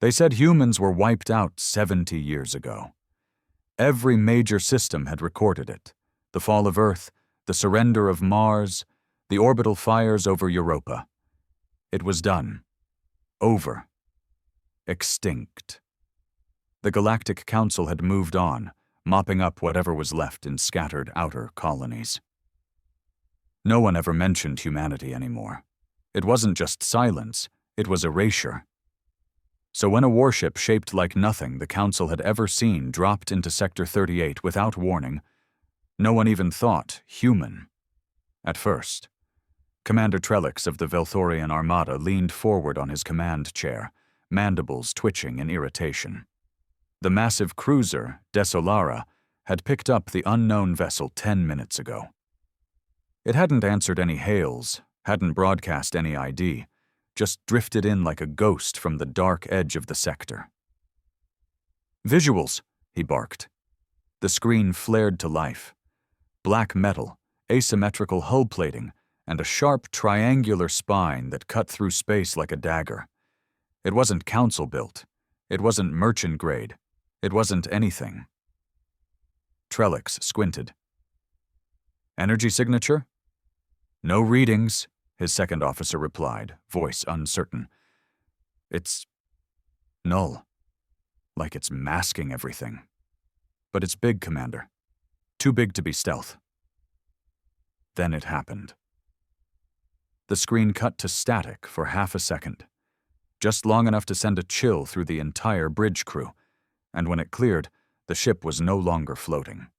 They said humans were wiped out 70 years ago. Every major system had recorded it. The fall of Earth, the surrender of Mars, the orbital fires over Europa. It was done. Over. Extinct. The Galactic Council had moved on, mopping up whatever was left in scattered outer colonies. No one ever mentioned humanity anymore. It wasn't just silence, it was erasure. So when a warship shaped like nothing the Council had ever seen dropped into Sector 38 without warning, no one even thought human. At first. Commander Trellix of the Velthorian Armada leaned forward on his command chair, mandibles twitching in irritation. The massive cruiser, Desolara, had picked up the unknown vessel 10 minutes ago. It hadn't answered any hails, hadn't broadcast any ID, just drifted in like a ghost from the dark edge of the sector. "Visuals," he barked. The screen flared to life. Black metal, asymmetrical hull plating, and a sharp triangular spine that cut through space like a dagger. It wasn't Council-built. It wasn't merchant-grade. It wasn't anything. Trellix squinted. "Energy signature?" "No readings," his second officer replied, voice uncertain. "It's null. Like it's masking everything. But it's big, Commander. Too big to be stealth." Then it happened. The screen cut to static for half a second, just long enough to send a chill through the entire bridge crew, and when it cleared, the ship was no longer floating.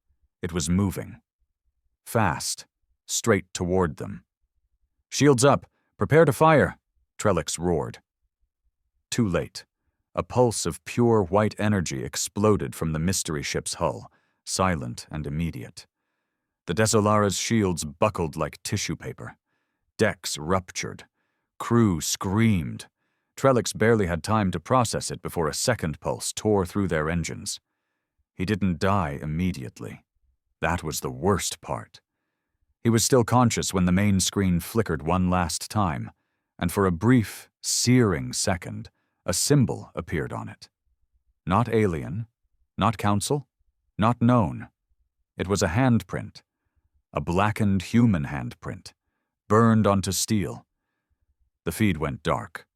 It was moving. Fast, straight toward them. "Shields up! Prepare to fire!" Trellix roared. Too late. A pulse of pure white energy exploded from the mystery ship's hull, silent and immediate. The Desolara's shields buckled like tissue paper. Decks ruptured. Crew screamed. Trellix barely had time to process it before a second pulse tore through their engines. He didn't die immediately. That was the worst part. He was still conscious when the main screen flickered one last time, and for a brief, searing second, a symbol appeared on it. Not alien, not Council, not known. It was a handprint. A blackened human handprint, burned onto steel. The feed went dark.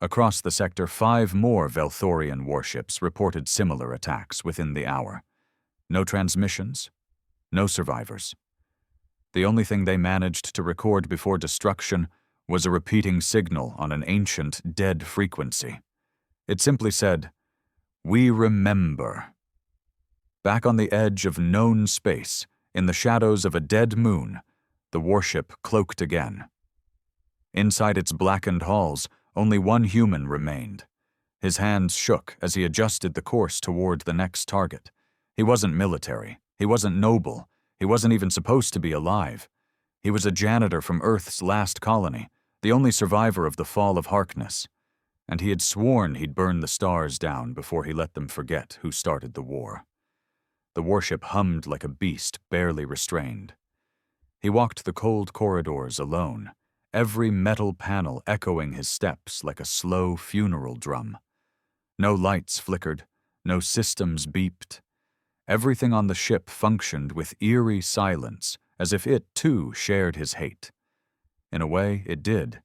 Across the sector, 5 more Velthorian warships reported similar attacks within the hour. No transmissions, no survivors. The only thing they managed to record before destruction was a repeating signal on an ancient, dead frequency. It simply said, "We remember." Back on the edge of known space, in the shadows of a dead moon, the warship cloaked again. Inside its blackened halls, only one human remained. His hands shook as he adjusted the course toward the next target. He wasn't military. He wasn't noble. He wasn't even supposed to be alive. He was a janitor from Earth's last colony, the only survivor of the fall of Harkness. And he had sworn he'd burn the stars down before he let them forget who started the war. The warship hummed like a beast barely restrained. He walked the cold corridors alone, every metal panel echoing his steps like a slow funeral drum. No lights flickered, no systems beeped. Everything on the ship functioned with eerie silence, as if it, too, shared his hate. In a way, it did.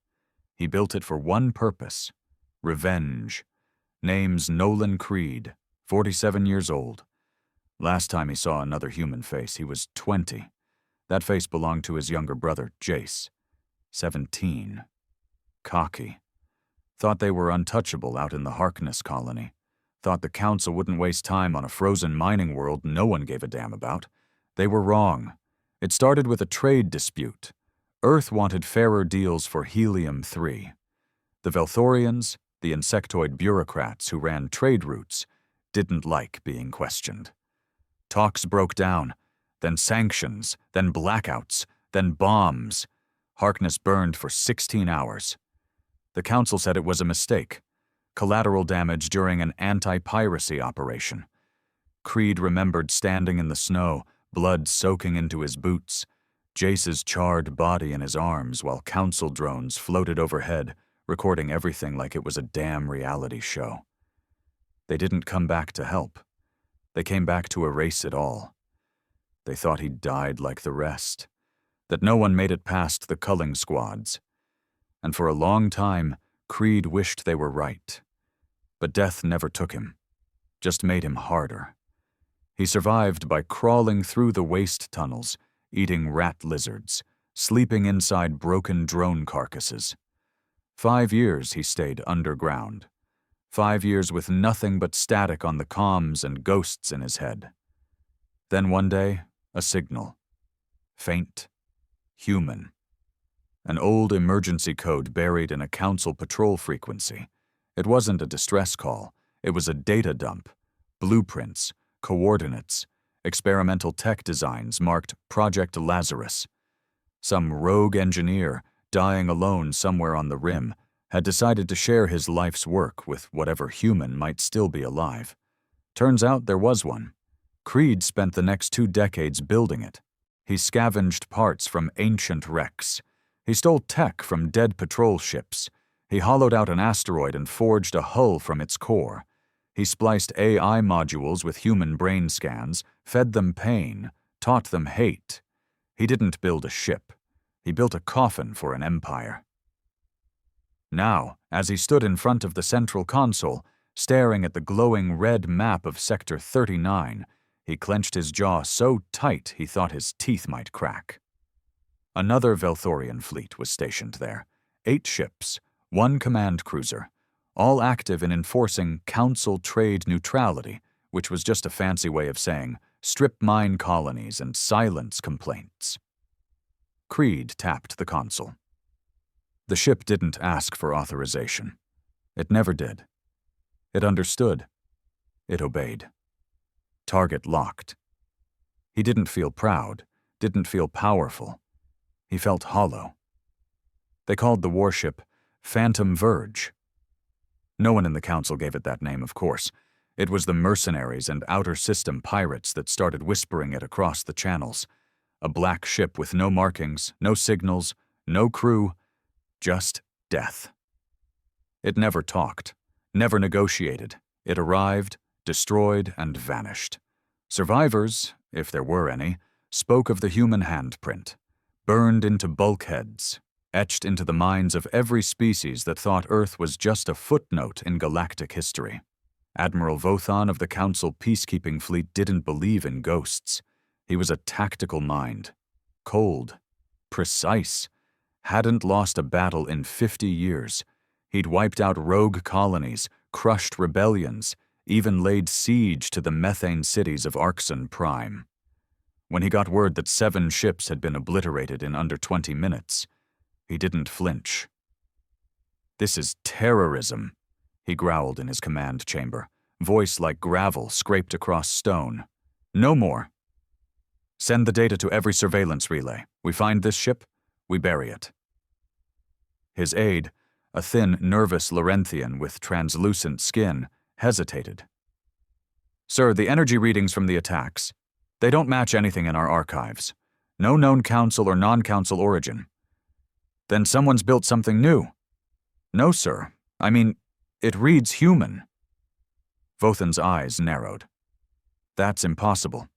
He built it for one purpose: revenge. Name's Nolan Creed, 47 years old. Last time he saw another human face, he was 20. That face belonged to his younger brother, Jace. 17. Cocky. Thought they were untouchable out in the Harkness colony. Thought the Council wouldn't waste time on a frozen mining world no one gave a damn about. They were wrong. It started with a trade dispute. Earth wanted fairer deals for Helium-3. The Velthorians, the insectoid bureaucrats who ran trade routes, didn't like being questioned. Talks broke down, then sanctions, then blackouts, then bombs. Harkness burned for 16 hours. The Council said it was a mistake. Collateral damage during an anti-piracy operation. Creed remembered standing in the snow, blood soaking into his boots, Jace's charred body in his arms while Council drones floated overhead, recording everything like it was a damn reality show. They didn't come back to help. They came back to erase it all. They thought he'd died like the rest, that no one made it past the culling squads. And for a long time, Creed wished they were right. But death never took him, just made him harder. He survived by crawling through the waste tunnels, eating rat lizards, sleeping inside broken drone carcasses. 5 years he stayed underground. 5 years with nothing but static on the comms and ghosts in his head. Then one day, a signal. Faint. Human. An old emergency code buried in a council patrol frequency. It wasn't a distress call. It was a data dump. Blueprints, coordinates, experimental tech designs marked Project Lazarus. Some rogue engineer, dying alone somewhere on the rim, had decided to share his life's work with whatever human might still be alive. Turns out there was one. Creed spent the next 2 decades building it. He scavenged parts from ancient wrecks. He stole tech from dead patrol ships. He hollowed out an asteroid and forged a hull from its core. He spliced AI modules with human brain scans, fed them pain, taught them hate. He didn't build a ship. He built a coffin for an empire. Now, as he stood in front of the central console, staring at the glowing red map of Sector 39, he clenched his jaw so tight he thought his teeth might crack. Another Velthorian fleet was stationed there. 8 ships, 1 command cruiser, all active in enforcing Council trade neutrality, which was just a fancy way of saying strip mine colonies and silence complaints. Creed tapped the console. The ship didn't ask for authorization. It never did. It understood. It obeyed. Target locked. He didn't feel proud, didn't feel powerful. He felt hollow. They called the warship Phantom Verge. No one in the council gave it that name, of course. It was the mercenaries and outer system pirates that started whispering it across the channels. A black ship with no markings, no signals, no crew, just death. It never talked, never negotiated. It arrived, destroyed, and vanished. Survivors, if there were any, spoke of the human handprint, burned into bulkheads, etched into the minds of every species that thought Earth was just a footnote in galactic history. Admiral Vothan of the Council peacekeeping fleet didn't believe in ghosts. He was a tactical mind, cold, precise, hadn't lost a battle in 50 years. He'd wiped out rogue colonies, crushed rebellions, even laid siege to the methane cities of Siden Prime. When he got word that 7 ships had been obliterated in under 20 minutes, he didn't flinch. "This is terrorism," he growled in his command chamber, voice like gravel scraped across stone. "No more. Send the data to every surveillance relay. We find this ship, we bury it." His aide, a thin, nervous Laurenthian with translucent skin, hesitated. "Sir, the energy readings from the attacks, they don't match anything in our archives. No known council or non-council origin." "Then someone's built something new." "No, sir. I mean, it reads human." Vothan's eyes narrowed. "That's impossible."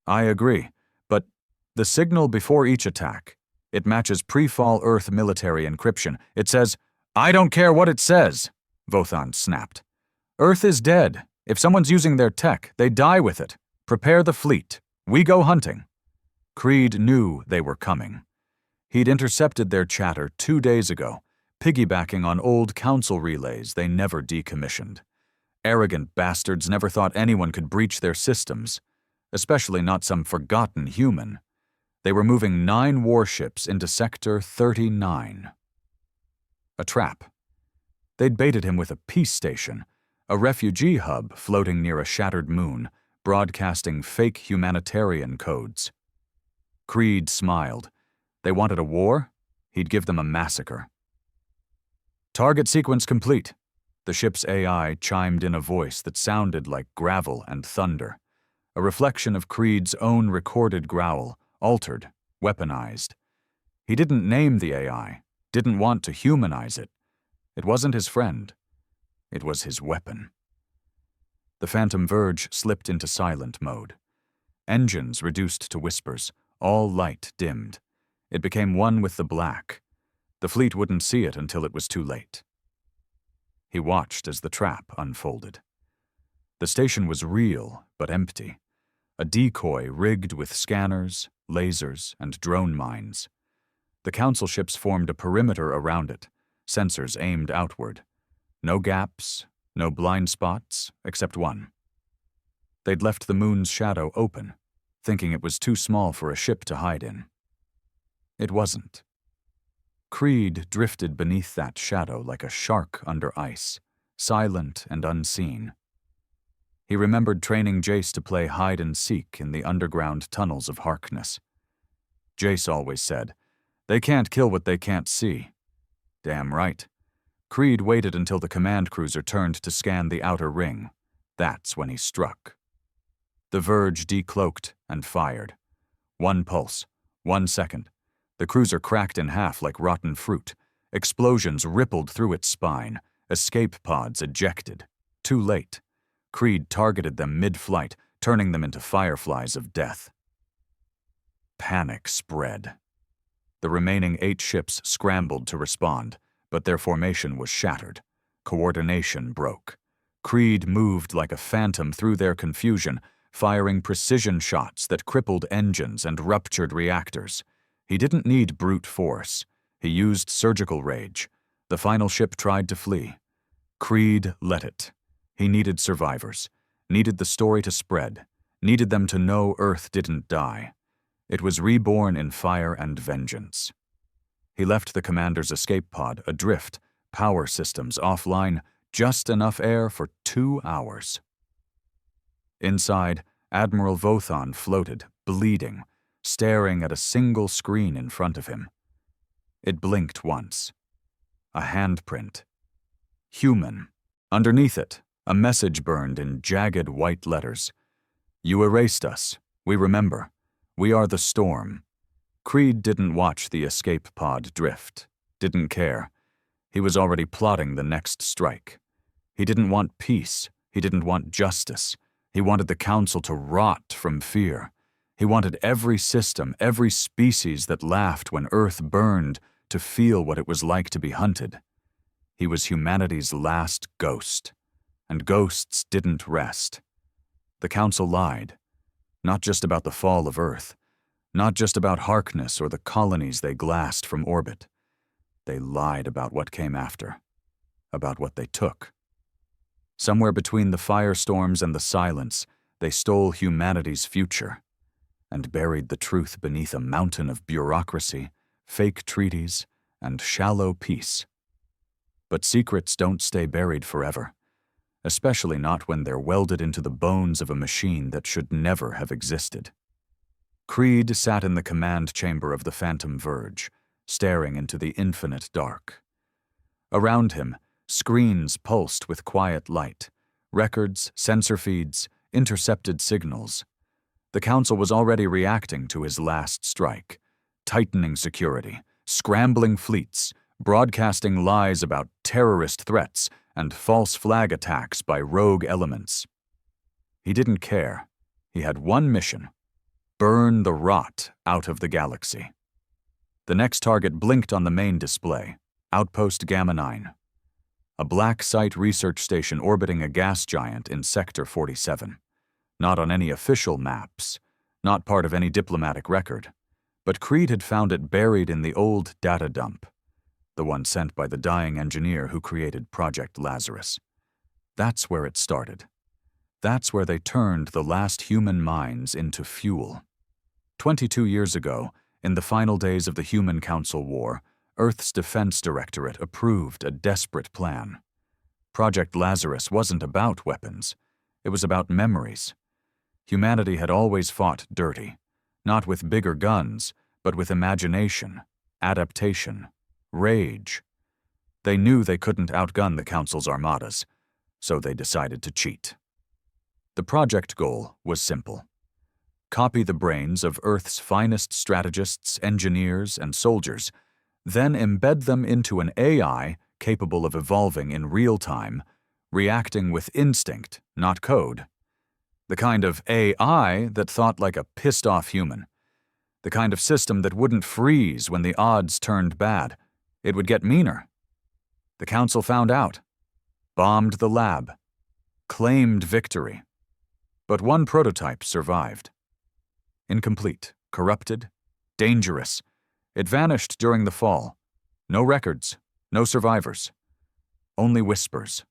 "I agree, but the signal before each attack, it matches pre-fall Earth military encryption. It says, 'I don't care what it says,'" Vothan snapped. "Earth is dead. If someone's using their tech, they die with it. Prepare the fleet. We go hunting." Creed knew they were coming. He'd intercepted their chatter 2 days ago, piggybacking on old council relays they never decommissioned. Arrogant bastards never thought anyone could breach their systems, especially not some forgotten human. They were moving 9 warships into Sector 39. A trap. They'd baited him with a peace station, a refugee hub floating near a shattered moon, broadcasting fake humanitarian codes. Creed smiled. They wanted a war? He'd give them a massacre. "Target sequence complete." The ship's AI chimed in a voice that sounded like gravel and thunder, a reflection of Creed's own recorded growl, altered, weaponized. He didn't name the AI, didn't want to humanize it. It wasn't his friend. It was his weapon. The Phantom Verge slipped into silent mode. Engines reduced to whispers, all light dimmed. It became one with the black. The fleet wouldn't see it until it was too late. He watched as the trap unfolded. The station was real, but empty. A decoy rigged with scanners, lasers, and drone mines. The council ships formed a perimeter around it, sensors aimed outward. No gaps, no blind spots, except one. They'd left the moon's shadow open, thinking it was too small for a ship to hide in. It wasn't. Creed drifted beneath that shadow like a shark under ice, silent and unseen. He remembered training Jace to play hide-and-seek in the underground tunnels of Harkness. Jace always said, "They can't kill what they can't see." Damn right. Creed waited until the command cruiser turned to scan the outer ring. That's when he struck. The Verge decloaked and fired. One pulse, 1 second. The cruiser cracked in half like rotten fruit. Explosions rippled through its spine. Escape pods ejected. Too late. Creed targeted them mid-flight, turning them into fireflies of death. Panic spread. The remaining 8 ships scrambled to respond, but their formation was shattered. Coordination broke. Creed moved like a phantom through their confusion, firing precision shots that crippled engines and ruptured reactors. He didn't need brute force. He used surgical rage. The final ship tried to flee. Creed let it. He needed survivors, needed the story to spread, needed them to know Earth didn't die. It was reborn in fire and vengeance. He left the commander's escape pod adrift, power systems offline, just enough air for 2 hours. Inside, Admiral Vothon floated, bleeding, staring at a single screen in front of him. It blinked once. A handprint. Human. Underneath it, a message burned in jagged white letters. "You erased us. We remember. We are the storm." Creed didn't watch the escape pod drift. Didn't care. He was already plotting the next strike. He didn't want peace. He didn't want justice. He wanted the Council to rot from fear. He wanted every system, every species that laughed when Earth burned to feel what it was like to be hunted. He was humanity's last ghost. And ghosts didn't rest. The Council lied. Not just about the fall of Earth. Not just about Harkness or the colonies they glassed from orbit. They lied about what came after. About what they took. Somewhere between the firestorms and the silence, they stole humanity's future and buried the truth beneath a mountain of bureaucracy, fake treaties, and shallow peace. But secrets don't stay buried forever. Especially not when they're welded into the bones of a machine that should never have existed. Creed sat in the command chamber of the Phantom Verge, staring into the infinite dark. Around him, screens pulsed with quiet light, records, sensor feeds, intercepted signals. The Council was already reacting to his last strike, tightening security, scrambling fleets, broadcasting lies about terrorist threats and false flag attacks by rogue elements. He didn't care. He had one mission: burn the rot out of the galaxy. The next target blinked on the main display, Outpost Gamma 9. A black site research station orbiting a gas giant in Sector 47. Not on any official maps, not part of any diplomatic record, but Creed had found it buried in the old data dump. The one sent by the dying engineer who created Project Lazarus. That's where it started. That's where they turned the last human minds into fuel. 22 years ago, in the final days of the Human Council War, Earth's Defense Directorate approved a desperate plan. Project Lazarus wasn't about weapons. It was about memories. Humanity had always fought dirty, not with bigger guns, but with imagination, adaptation, rage. They knew they couldn't outgun the Council's armadas, so they decided to cheat. The project goal was simple. Copy the brains of Earth's finest strategists, engineers, and soldiers, then embed them into an AI capable of evolving in real time, reacting with instinct, not code. The kind of AI that thought like a pissed-off human. The kind of system that wouldn't freeze when the odds turned bad. It would get meaner. The Council found out, bombed the lab, claimed victory. But one prototype survived. Incomplete, corrupted, dangerous. It vanished during the fall. No records, no survivors. Only whispers.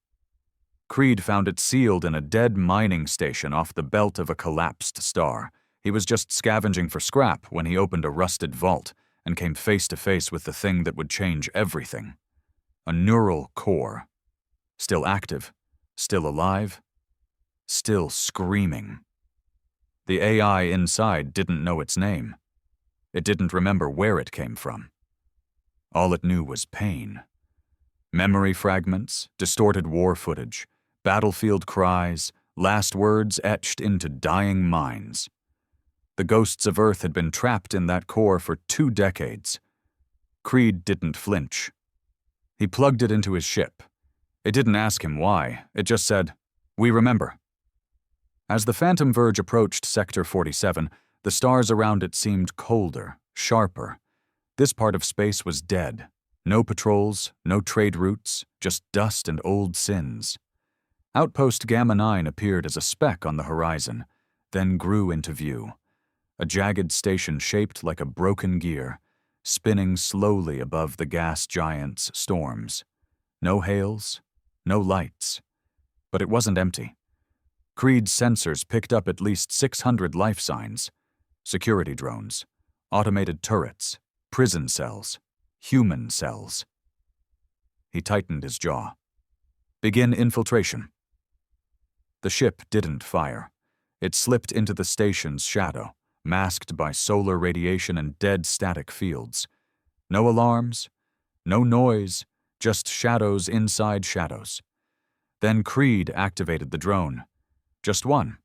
Creed found it sealed in a dead mining station off the belt of a collapsed star. He was just scavenging for scrap when he opened a rusted vault and came face to face with the thing that would change everything. A neural core. Still active, still alive, still screaming. The AI inside didn't know its name. It didn't remember where it came from. All it knew was pain. Memory fragments, distorted war footage, battlefield cries, last words etched into dying minds. The ghosts of Earth had been trapped in that core for 2 decades. Creed didn't flinch. He plugged it into his ship. It didn't ask him why. It just said, "We remember." As the Phantom Verge approached Sector 47, the stars around it seemed colder, sharper. This part of space was dead. No patrols, no trade routes, just dust and old sins. Outpost Gamma 9 appeared as a speck on the horizon, then grew into view. A jagged station shaped like a broken gear, spinning slowly above the gas giant's storms. No hails, no lights. But it wasn't empty. Creed's sensors picked up at least 600 life signs. Security drones, automated turrets, prison cells, human cells. He tightened his jaw. Begin infiltration. The ship didn't fire. It slipped into the station's shadow, masked by solar radiation and dead static fields. No alarms, no noise, just shadows inside shadows. Then Creed activated the drone. Just one.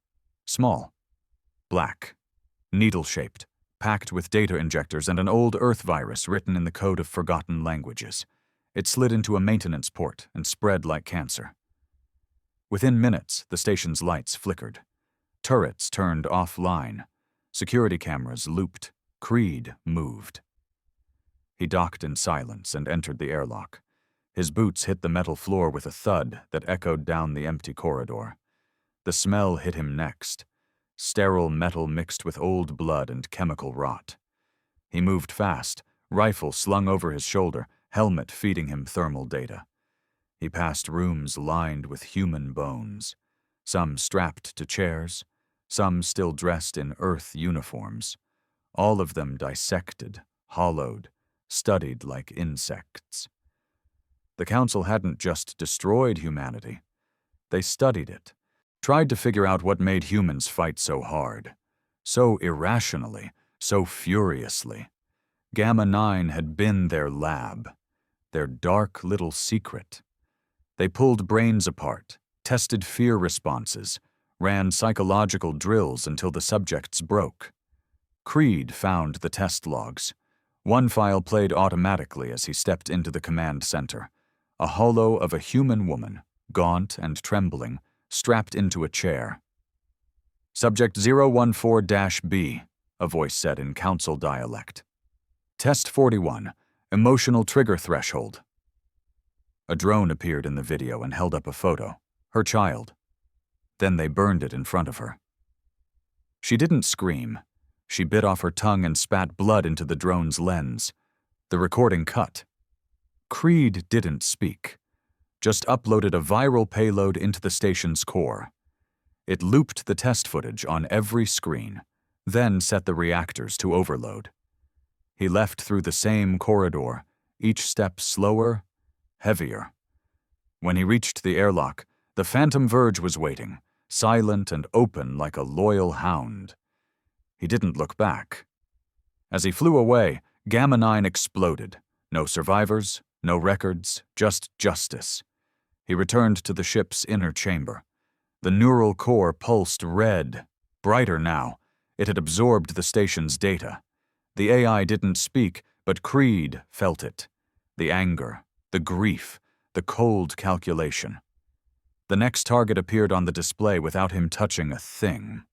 Small. Black. Needle-shaped, packed with data injectors and an old Earth virus written in the code of forgotten languages. It slid into a maintenance port and spread like cancer. Within minutes, the station's lights flickered. Turrets turned offline. Security cameras looped. Creed moved. He docked in silence and entered the airlock. His boots hit the metal floor with a thud that echoed down the empty corridor. The smell hit him next. Sterile metal mixed with old blood and chemical rot. He moved fast, rifle slung over his shoulder, helmet feeding him thermal data. He passed rooms lined with human bones, some strapped to chairs, some still dressed in Earth uniforms, all of them dissected, hollowed, studied like insects. The Council hadn't just destroyed humanity. They studied it, tried to figure out what made humans fight so hard, so irrationally, so furiously. Gamma 9 had been their lab, their dark little secret. They pulled brains apart, tested fear responses, ran psychological drills until the subjects broke. Creed found the test logs. One file played automatically as he stepped into the command center. A holo of a human woman, gaunt and trembling, strapped into a chair. Subject 014-B, a voice said in Council dialect. Test 41, emotional trigger threshold. A drone appeared in the video and held up a photo, her child. Then they burned it in front of her. She didn't scream. She bit off her tongue and spat blood into the drone's lens. The recording cut. Creed didn't speak, just uploaded a viral payload into the station's core. It looped the test footage on every screen, then set the reactors to overload. He left through the same corridor, each step slower, heavier. When he reached the airlock, the Phantom Verge was waiting, silent and open like a loyal hound. He didn't look back. As he flew away, Gamma 9 exploded. No survivors, no records, just justice. He returned to the ship's inner chamber. The neural core pulsed red, brighter now. It had absorbed the station's data. The AI didn't speak, but Creed felt it. The anger, the grief, the cold calculation. The next target appeared on the display without him touching a thing.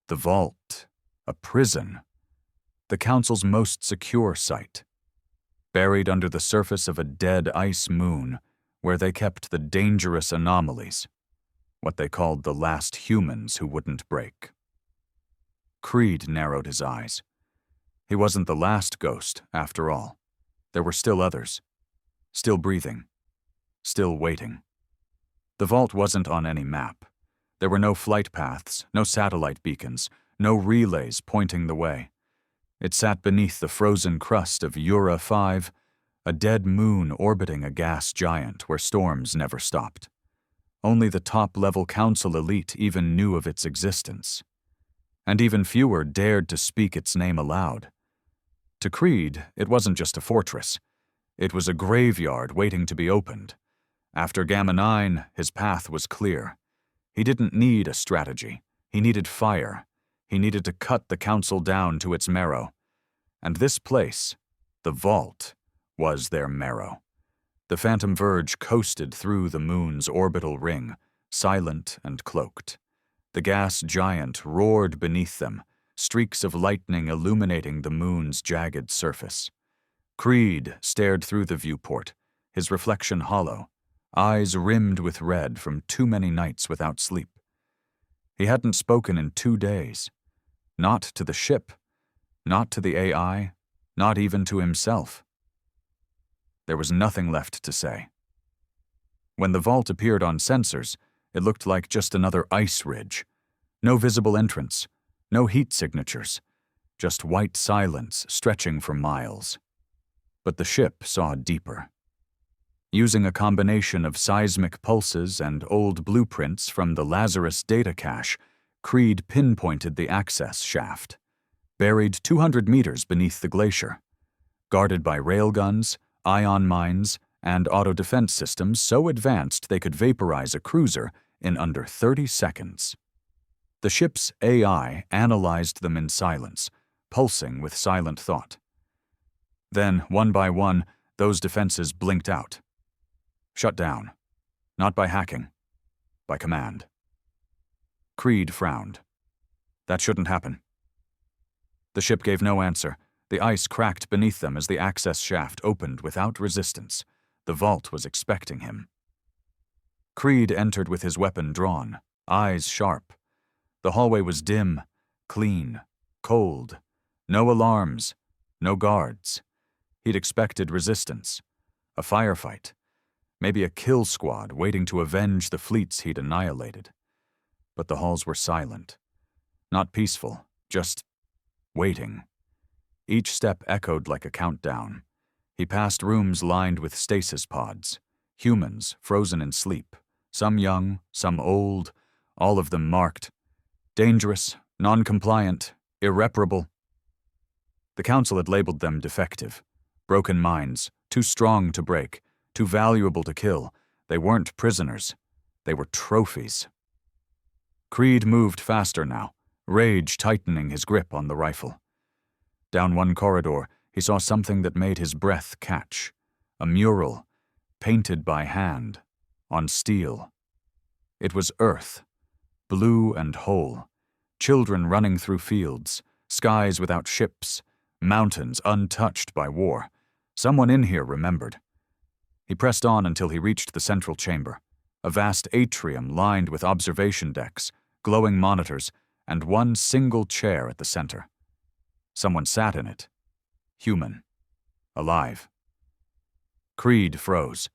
The vault, a prison, the Council's most secure site, buried under the surface of a dead ice moon where they kept the dangerous anomalies, what they called the last humans who wouldn't break. Creed narrowed his eyes. He wasn't the last ghost, after all. There were still others, still breathing, still waiting. The vault wasn't on any map. There were no flight paths, no satellite beacons, no relays pointing the way. It sat beneath the frozen crust of Ura 5, a dead moon orbiting a gas giant where storms never stopped. Only the top-level Council elite even knew of its existence. And even fewer dared to speak its name aloud. To Creed, it wasn't just a fortress. It was a graveyard waiting to be opened. After Gamma 9, his path was clear. He didn't need a strategy. He needed fire. He needed to cut the Council down to its marrow. And this place, the vault, was their marrow. The Phantom Verge coasted through the moon's orbital ring, silent and cloaked. The gas giant roared beneath them, streaks of lightning illuminating the moon's jagged surface. Creed stared through the viewport, his reflection hollow, eyes rimmed with red from too many nights without sleep. He hadn't spoken in 2 days. Not to the ship, not to the AI, not even to himself. There was nothing left to say. When the vault appeared on sensors, it looked like just another ice ridge. No visible entrance, no heat signatures, just white silence stretching for miles. But the ship saw deeper. Using a combination of seismic pulses and old blueprints from the Lazarus data cache, Creed pinpointed the access shaft, buried 200 meters beneath the glacier, guarded by railguns, ion mines, and auto-defense systems so advanced they could vaporize a cruiser in under 30 seconds. The ship's AI analyzed them in silence, pulsing with silent thought. Then, one by one, those defenses blinked out. Shut down. Not by hacking, by command. Creed frowned. That shouldn't happen. The ship gave no answer. The ice cracked beneath them as the access shaft opened without resistance. The vault was expecting him. Creed entered with his weapon drawn, eyes sharp. The hallway was dim, clean, cold. No alarms, no guards. He'd expected resistance, a firefight, maybe a kill squad waiting to avenge the fleets he'd annihilated. But the halls were silent. Not peaceful, just waiting. Each step echoed like a countdown. He passed rooms lined with stasis pods, humans frozen in sleep, some young, some old, all of them marked. Dangerous, non-compliant, irreparable. The Council had labeled them defective. Broken minds, too strong to break, too valuable to kill. They weren't prisoners. They were trophies. Creed moved faster now, rage tightening his grip on the rifle. Down one corridor, he saw something that made his breath catch. A mural, painted by hand, on steel. It was Earth, blue and whole. Children running through fields, skies without ships, mountains untouched by war. Someone in here remembered. He pressed on until he reached the central chamber, a vast atrium lined with observation decks, glowing monitors, and one single chair at the center. Someone sat in it. Human. Alive. Creed froze.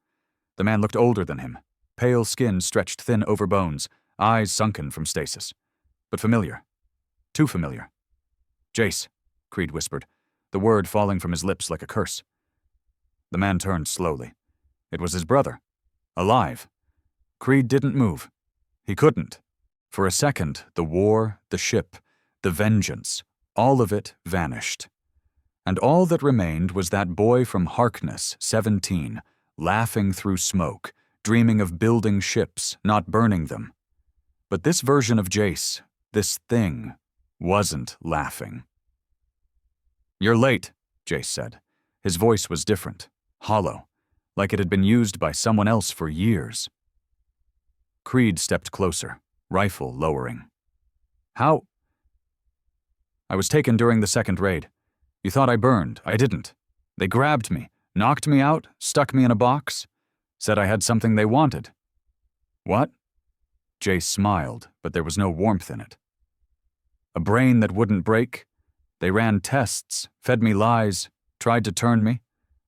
The man looked older than him, pale skin stretched thin over bones, eyes sunken from stasis. But familiar. Too familiar. "Jace," Creed whispered, the word falling from his lips like a curse. The man turned slowly. It was his brother. Alive. Creed didn't move. He couldn't. For a second, the war, the ship, the vengeance, all of it vanished. And all that remained was that boy from Harkness, 17, laughing through smoke, dreaming of building ships, not burning them. But this version of Jace, this thing, wasn't laughing. "You're late," Jace said. His voice was different, hollow, like it had been used by someone else for years. Creed stepped closer, rifle lowering. How? I was taken during the second raid. You thought I burned. I didn't. They grabbed me, knocked me out, stuck me in a box, said I had something they wanted. What? Jace smiled, but there was no warmth in it. A brain that wouldn't break. They ran tests, fed me lies, tried to turn me.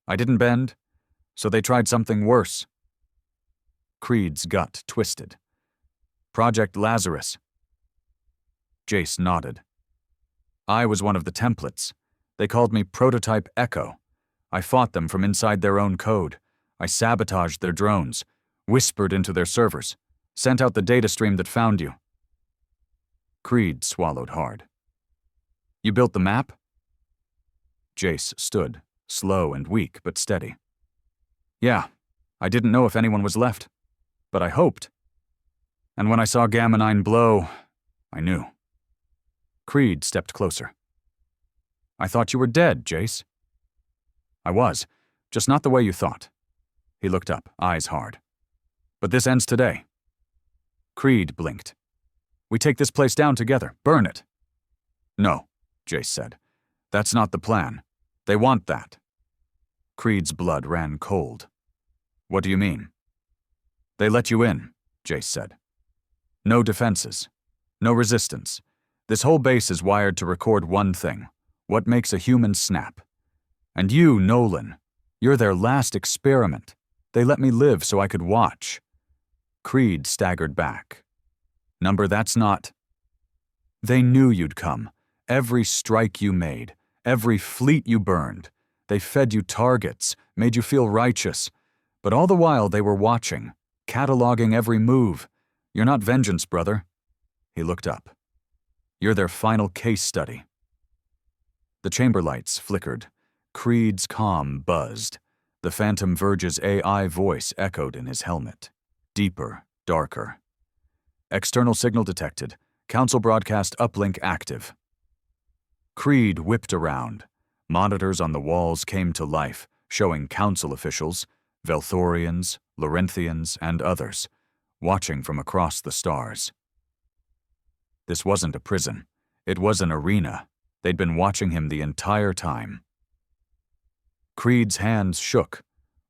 I didn't bend, so they tried something worse. Creed's gut twisted. Project Lazarus. Jace nodded. I was one of the templates. They called me Prototype Echo. I fought them from inside their own code. I sabotaged their drones, whispered into their servers, sent out the data stream that found you. Creed swallowed hard. You built the map? Jace stood, slow and weak but steady. Yeah, I didn't know if anyone was left, but I hoped. And when I saw Gamma 9 blow, I knew. Creed stepped closer. I thought you were dead, Jace. I was, just not the way you thought. He looked up, eyes hard. But this ends today. Creed blinked. We take this place down together, burn it. No, Jace said. That's not the plan. They want that. Creed's blood ran cold. What do you mean? They let you in, Jace said. No defenses. No resistance. This whole base is wired to record one thing. What makes a human snap? And you, Nolan, you're their last experiment. They let me live so I could watch. Creed staggered back. Number, that's not. They knew you'd come. Every strike you made, every fleet you burned. They fed you targets, made you feel righteous. But all the while they were watching, cataloging every move. You're not vengeance, brother. He looked up. You're their final case study. The chamber lights flickered. Creed's comm buzzed. The Phantom Verge's AI voice echoed in his helmet. Deeper, darker. External signal detected. Council broadcast uplink active. Creed whipped around. Monitors on the walls came to life, showing council officials, Velthorians, Lorenthians, and others, watching from across the stars. This wasn't a prison. It was an arena. They'd been watching him the entire time. Creed's hands shook.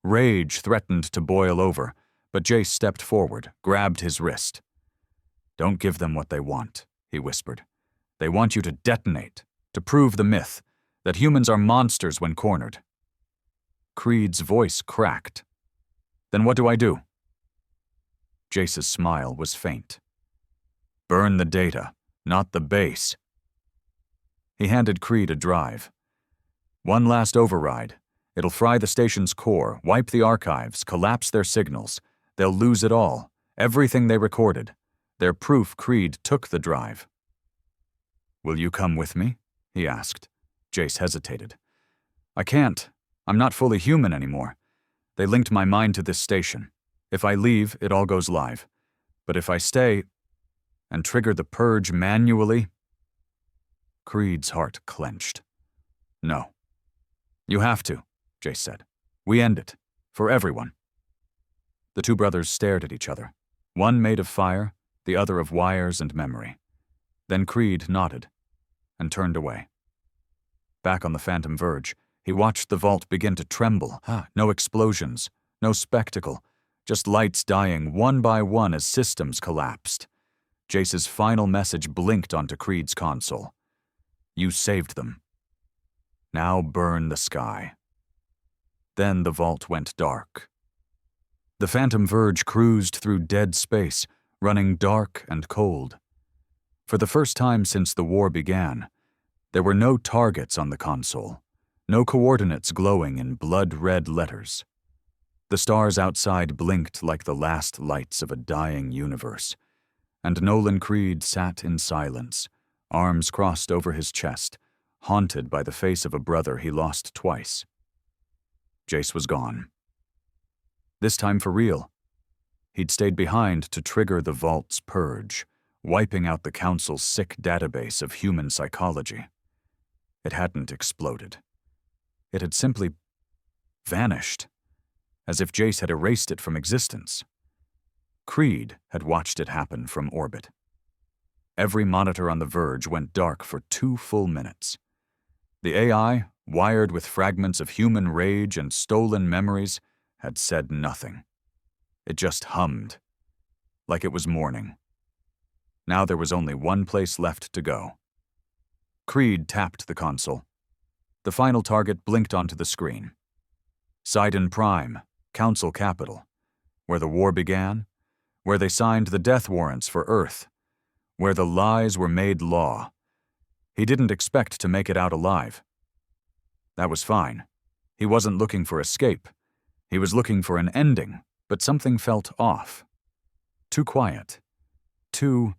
Rage threatened to boil over, but Jace stepped forward, grabbed his wrist. Don't give them what they want, he whispered. They want you to detonate, to prove the myth, that humans are monsters when cornered. Creed's voice cracked. Then what do I do? Jace's smile was faint. Burn the data, not the base. He handed Creed a drive. One last override. It'll fry the station's core, wipe the archives, collapse their signals. They'll lose it all, everything they recorded. Their proof Creed took the drive. Will you come with me? He asked. Jace hesitated. I can't. I'm not fully human anymore. They linked my mind to this station. If I leave, it all goes live. But if I stay and trigger the purge manually... Creed's heart clenched. No. You have to, Jace said. We end it. For everyone. The two brothers stared at each other. One made of fire, the other of wires and memory. Then Creed nodded and turned away. Back on the Phantom Verge, he watched the vault begin to tremble. No explosions, no spectacle, just lights dying one by one as systems collapsed. Jace's final message blinked onto Creed's console. You saved them. Now burn the sky. Then the vault went dark. The Phantom Verge cruised through dead space, running dark and cold. For the first time since the war began, there were no targets on the console, no coordinates glowing in blood-red letters. The stars outside blinked like the last lights of a dying universe, and Nolan Creed sat in silence, arms crossed over his chest, haunted by the face of a brother he lost twice. Jace was gone. This time for real. He'd stayed behind to trigger the vault's purge, wiping out the Council's sick database of human psychology. It hadn't exploded. It had simply vanished, as if Jace had erased it from existence. Creed had watched it happen from orbit. Every monitor on the verge went dark for 2 full minutes. The AI, wired with fragments of human rage and stolen memories, had said nothing. It just hummed, like it was morning. Now there was only one place left to go. Creed tapped the console. The final target blinked onto the screen. Siden Prime, Council Capital, where the war began, where they signed the death warrants for Earth, where the lies were made law. He didn't expect to make it out alive. That was fine. He wasn't looking for escape. He was looking for an ending, but something felt off. Too quiet. Too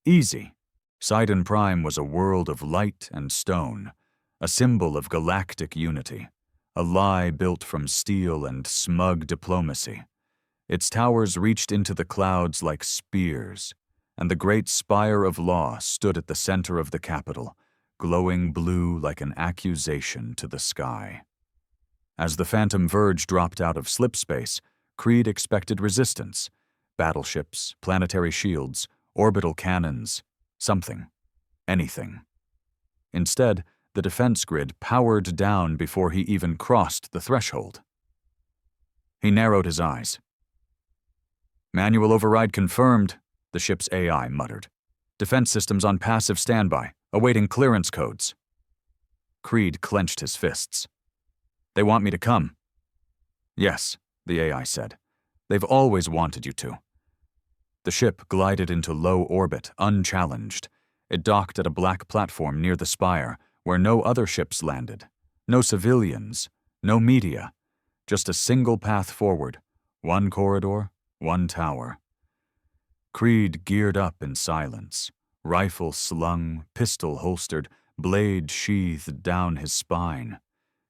easy. Siden Prime was a world of light and stone, a symbol of galactic unity, a lie built from steel and smug diplomacy. Its towers reached into the clouds like spears, and the great spire of law stood at the center of the capital, glowing blue like an accusation to the sky. As the Phantom Verge dropped out of slipspace, Creed expected resistance. Battleships, planetary shields, orbital cannons, something. Anything. Instead, the defense grid powered down before he even crossed the threshold. He narrowed his eyes. "Manual override confirmed," the ship's AI muttered. "Defense systems on passive standby, awaiting clearance codes." Creed clenched his fists. "They want me to come." "Yes," the AI said. "They've always wanted you to." The ship glided into low orbit, unchallenged. It docked at a black platform near the spire, where no other ships landed. No civilians, no media. Just a single path forward. One corridor, one tower. Creed geared up in silence. Rifle slung, pistol holstered, blade sheathed down his spine.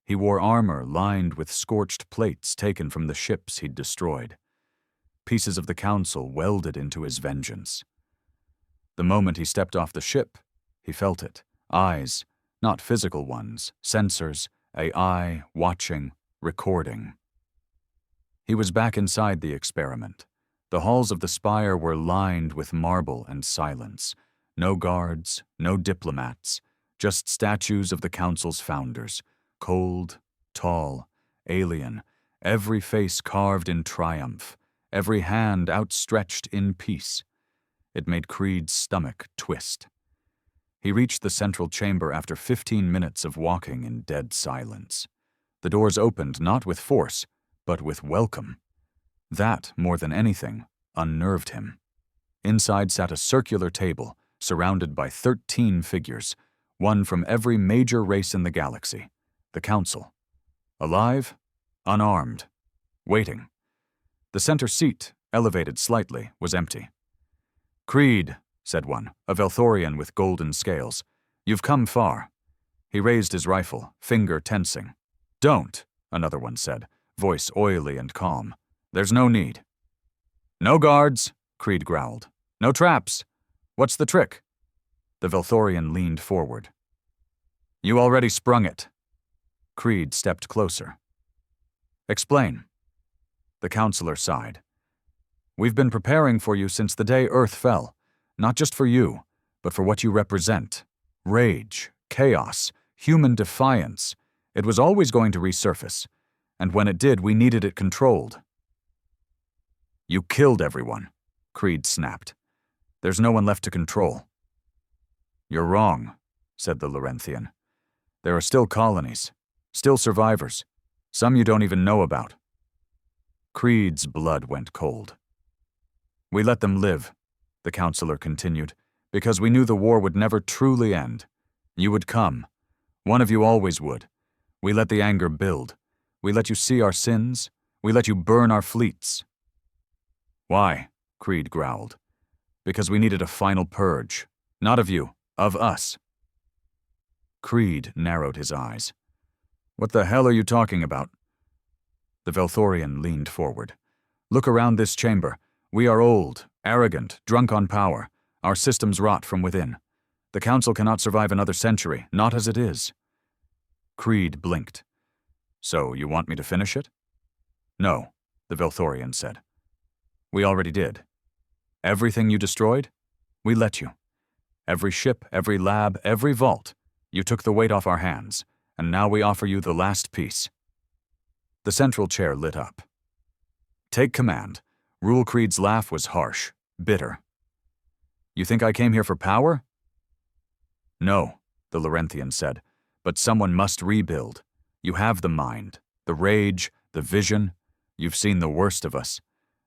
He wore armor lined with scorched plates taken from the ships he'd destroyed. Pieces of the Council welded into his vengeance. The moment he stepped off the ship, he felt it. Eyes, not physical ones, sensors, AI, watching, recording. He was back inside the experiment. The halls of the spire were lined with marble and silence. No guards, no diplomats, just statues of the Council's founders. Cold, tall, alien, every face carved in triumph, every hand outstretched in peace. It made Creed's stomach twist. He reached the central chamber after 15 minutes of walking in dead silence. The doors opened not with force, but with welcome. That, more than anything, unnerved him. Inside sat a circular table, surrounded by 13 figures, one from every major race in the galaxy. The Council. Alive, unarmed, waiting. The center seat, elevated slightly, was empty. "Creed," said one, a Velthorian with golden scales. "You've come far." He raised his rifle, finger tensing. "Don't," another one said, voice oily and calm. "There's no need." "No guards," Creed growled. "No traps. What's the trick?" The Velthorian leaned forward. "You already sprung it." Creed stepped closer. "Explain." The counselor sighed. "We've been preparing for you since the day Earth fell, not just for you, but for what you represent. Rage, chaos, human defiance. It was always going to resurface, and when it did, we needed it controlled." "You killed everyone," Creed snapped. "There's no one left to control." "You're wrong," said the Laurenthian. "There are still colonies, still survivors, some you don't even know about." Creed's blood went cold. "We let them live," the counselor continued, "because we knew the war would never truly end. You would come. One of you always would. We let the anger build. We let you see our sins. We let you burn our fleets." "Why?" Creed growled. "Because we needed a final purge. Not of you, of us." Creed narrowed his eyes. "What the hell are you talking about?" The Velthorian leaned forward. "Look around this chamber. We are old, arrogant, drunk on power. Our systems rot from within. The Council cannot survive another century, not as it is." Creed blinked. "So you want me to finish it?" "No," the Velthorian said. We already did. Everything you destroyed? We let you. Every ship, every lab, every vault. You took the weight off our hands, and now we offer you the last piece. The central chair lit up. Take command. Rule Creed's laugh was harsh, bitter. You think I came here for power? No, the Laurentian said, but someone must rebuild. You have the mind, the rage, the vision. You've seen the worst of us.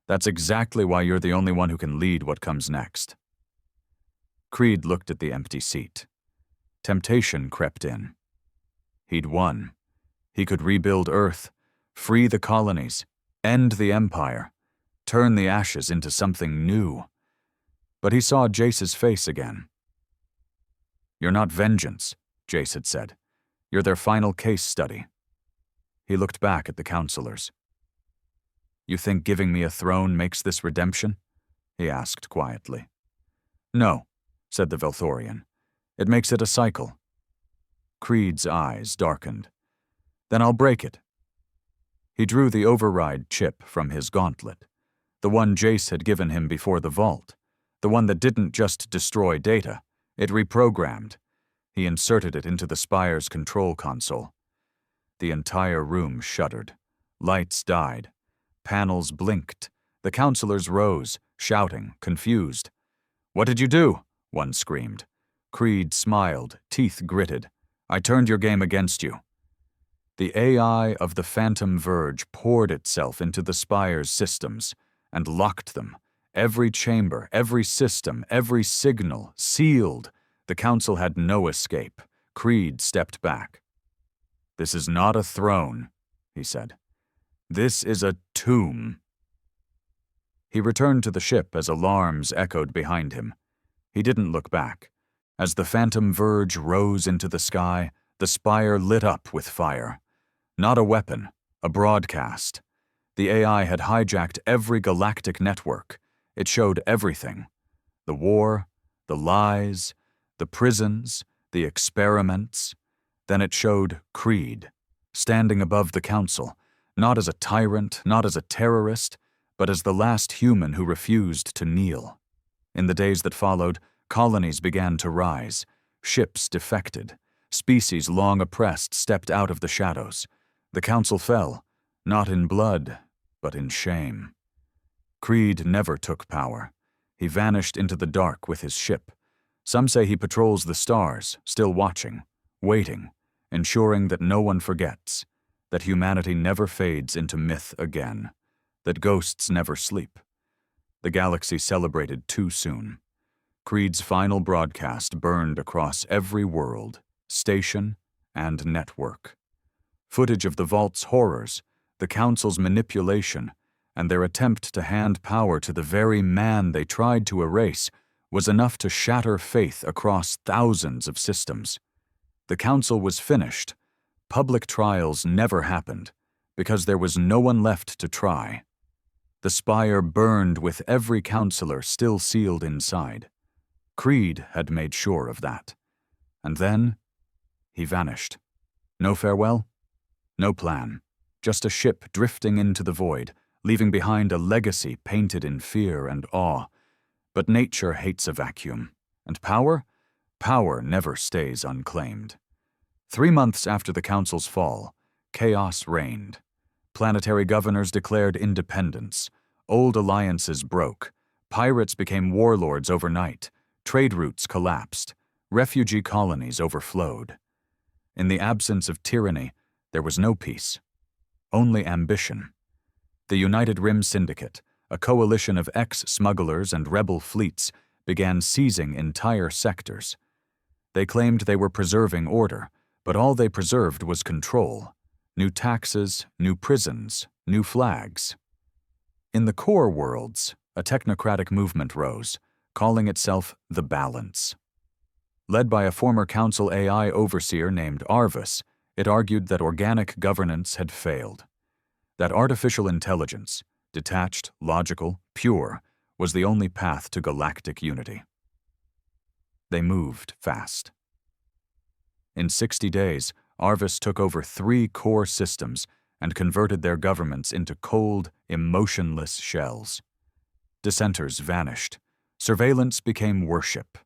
That's exactly why you're the only one who can lead what comes next. Creed looked at the empty seat. Temptation crept in. He'd won. He could rebuild Earth, free the colonies, end the Empire, turn the ashes into something new. But he saw Jace's face again. You're not vengeance, Jace had said. You're their final case study. He looked back at the counselors. You think giving me a throne makes this redemption? He asked quietly. No, said the Velthorian. It makes it a cycle. Creed's eyes darkened. Then I'll break it. He drew the override chip from his gauntlet, the one Jace had given him before the vault, the one that didn't just destroy data, it reprogrammed. He inserted it into the Spire's control console. The entire room shuddered. Lights died. Panels blinked. The counselors rose, shouting, confused. What did you do? One screamed. Creed smiled, teeth gritted. I turned your game against you. The AI of the Phantom Verge poured itself into the Spire's systems and locked them. Every chamber, every system, every signal, sealed. The Council had no escape. Creed stepped back. This is not a throne, he said. This is a tomb. He returned to the ship as alarms echoed behind him. He didn't look back. As the Phantom Verge rose into the sky, the Spire lit up with fire. Not a weapon, a broadcast. The AI had hijacked every galactic network. It showed everything. The war, the lies, the prisons, the experiments. Then it showed Creed, standing above the Council, not as a tyrant, not as a terrorist, but as the last human who refused to kneel. In the days that followed, colonies began to rise. Ships defected. Species long oppressed stepped out of the shadows. The Council fell, not in blood, but in shame. Creed never took power. He vanished into the dark with his ship. Some say he patrols the stars, still watching, waiting, ensuring that no one forgets, that humanity never fades into myth again, that ghosts never sleep. The galaxy celebrated too soon. Creed's final broadcast burned across every world, station, and network. Footage of the Vault's horrors, the Council's manipulation, and their attempt to hand power to the very man they tried to erase was enough to shatter faith across thousands of systems. The Council was finished. Public trials never happened, because there was no one left to try. The Spire burned with every counselor still sealed inside. Creed had made sure of that. And then, he vanished. No farewell? No plan. Just a ship drifting into the void, leaving behind a legacy painted in fear and awe. But nature hates a vacuum. And power? Power never stays unclaimed. 3 months after the Council's fall, chaos reigned. Planetary governors declared independence. Old alliances broke. Pirates became warlords overnight. Trade routes collapsed. Refugee colonies overflowed. In the absence of tyranny, there was no peace. Only ambition. The United Rim Syndicate, a coalition of ex-smugglers and rebel fleets, began seizing entire sectors. They claimed they were preserving order, but all they preserved was control. New taxes, new prisons, new flags. In the core worlds, a technocratic movement rose, calling itself the Balance. Led by a former Council AI overseer named Arvis, it argued that organic governance had failed. That artificial intelligence, detached, logical, pure, was the only path to galactic unity. They moved fast. In 60 days, Arvis took over 3 core systems and converted their governments into cold, emotionless shells. Dissenters vanished. Surveillance became worship.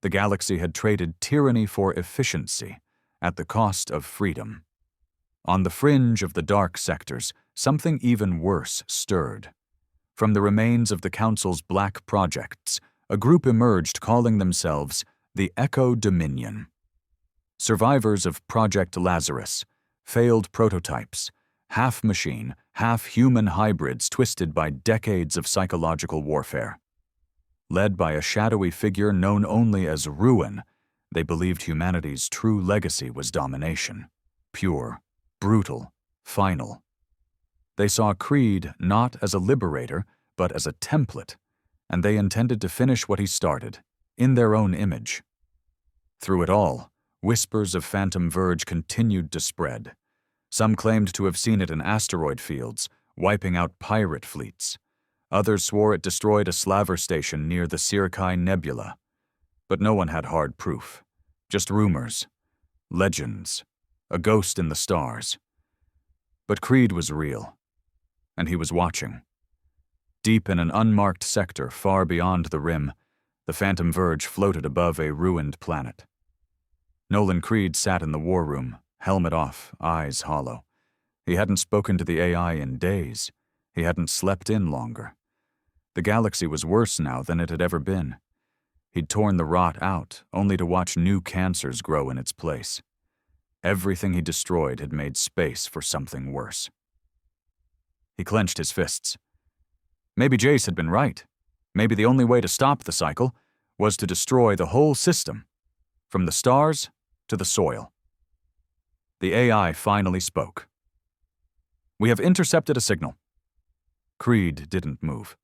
The galaxy had traded tyranny for efficiency, at the cost of freedom. On the fringe of the dark sectors, something even worse stirred. From the remains of the Council's black projects, a group emerged calling themselves the Echo Dominion. Survivors of Project Lazarus, failed prototypes, half-machine, half-human hybrids twisted by decades of psychological warfare. Led by a shadowy figure known only as Ruin, they believed humanity's true legacy was domination. Pure, brutal, final. They saw Creed not as a liberator, but as a template, and they intended to finish what he started, in their own image. Through it all, whispers of Phantom Verge continued to spread. Some claimed to have seen it in asteroid fields, wiping out pirate fleets. Others swore it destroyed a slaver station near the Sirikai Nebula. But no one had hard proof. Just rumors. Legends. A ghost in the stars. But Creed was real. And he was watching. Deep in an unmarked sector far beyond the rim, the Phantom Verge floated above a ruined planet. Nolan Creed sat in the war room, helmet off, eyes hollow. He hadn't spoken to the AI in days. He hadn't slept in longer. The galaxy was worse now than it had ever been. He'd torn the rot out, only to watch new cancers grow in its place. Everything he destroyed had made space for something worse. He clenched his fists. Maybe Jace had been right. Maybe the only way to stop the cycle was to destroy the whole system, from the stars to the soil. The AI finally spoke. "We have intercepted a signal." Creed didn't move.